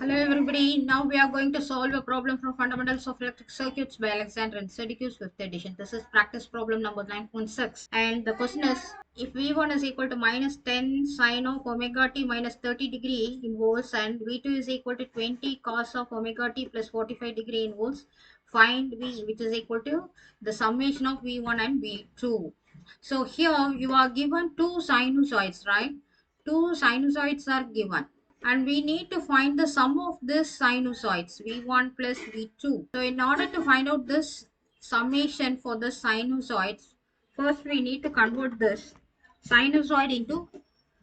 Hello everybody, now we are going to solve a problem from Fundamentals of Electric Circuits by Alexander and Sedicus 5th edition. This is practice problem number 9.6 and the question is if V1 is equal to minus 10 sine of omega t minus 30 degree in volts and V2 is equal to 20 cos of omega t plus 45 degree in volts, find V which is equal to the summation of V1 and V2. So here you are given two sinusoids, right? Two sinusoids are given and we need to find the sum of this sinusoids v1 plus v2. So in order to find out this summation for the sinusoids, first we need to convert this sinusoid into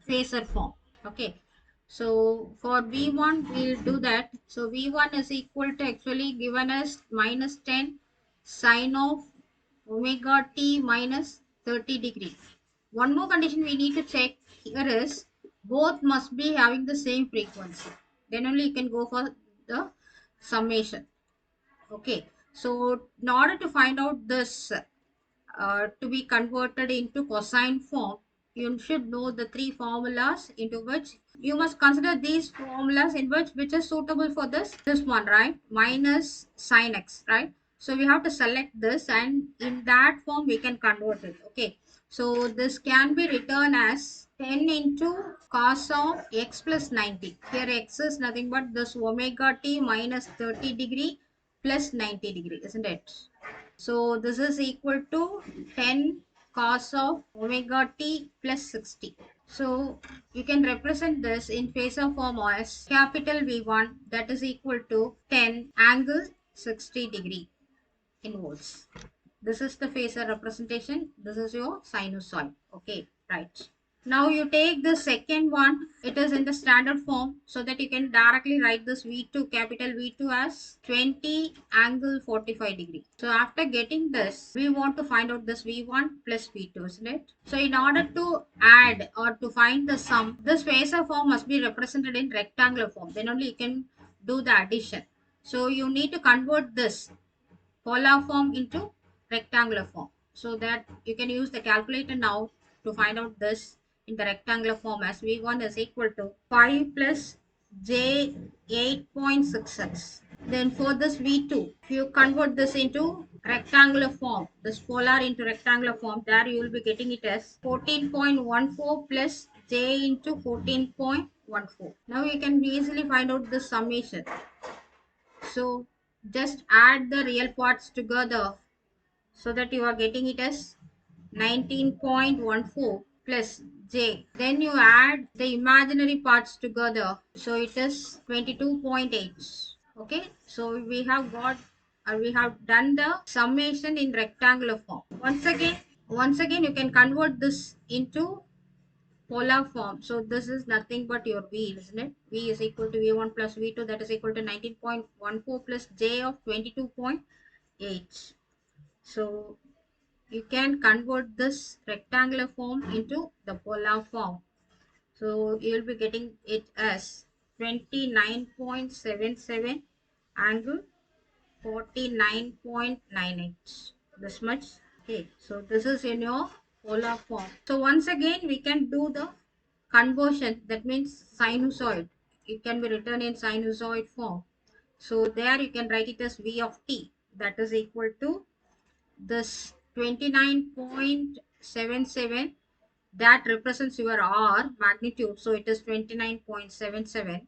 phasor form. Okay, so for v1 we'll do that. So v1 is equal to, actually given as minus 10 sine of omega t minus 30 degree. One more condition we need to check here is both must be having the same frequency. Then only you can go for the summation. Okay. So in order to find out this to be converted into cosine form, you should know the three formulas into which you must consider these formulas in which is suitable for this one, right? Minus sine x, right? So we have to select this and in that form we can convert it. Okay, so this can be written as 10 into cos of x plus 90. Here x is nothing but this omega t minus 30 degree plus 90 degree, isn't it? So this is equal to 10 cos of omega t plus 60. So you can represent this in phasor form as capital V1, that is equal to 10 angle 60 degree in volts. This is the phasor representation. This is your sinusoid. Okay, right. Now you take the second one, it is in the standard form, so that you can directly write this V2, capital V2 as 20 angle 45 degree. So after getting this, we want to find out this V1 plus V2, isn't it? So in order to add or to find the sum, this phasor form must be represented in rectangular form. Then only you can do the addition. So you need to convert this polar form into rectangular form, so that you can use the calculator now to find out this in the rectangular form as v1 is equal to 5 plus j 8.6x. Then for this v2, if you convert this into rectangular form, this polar into rectangular form, there you will be getting it as 14.14 plus j into 14.14. Now you can easily find out the summation. So just add the real parts together so that you are getting it as 19.14 plus j. Then you add the imaginary parts together. So it is 22.8. Okay. So we have got we have done the summation in rectangular form. Once again you can convert this into polar form. So this is nothing but your V, isn't it? V is equal to V1 plus V2, that is equal to 19.14 plus J of 22.8. So you can convert this rectangular form into the polar form. So you will be getting it as 29.77 angle 49.98. This much. Okay, so this is in your polar form. So once again we can do the conversion, that means sinusoid. It can be written in sinusoid form. So there you can write it as v of t, that is equal to this 29.77, that represents your r magnitude, so it is 29.77,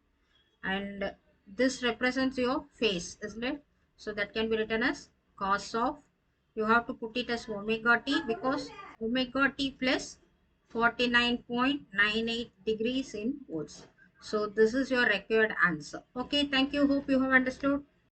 and this represents your phase, isn't it? So that can be written as cos of, you have to put it as omega t because omega t plus 49.98 degrees in volts. So this is your required answer. Okay, thank you, hope you have understood.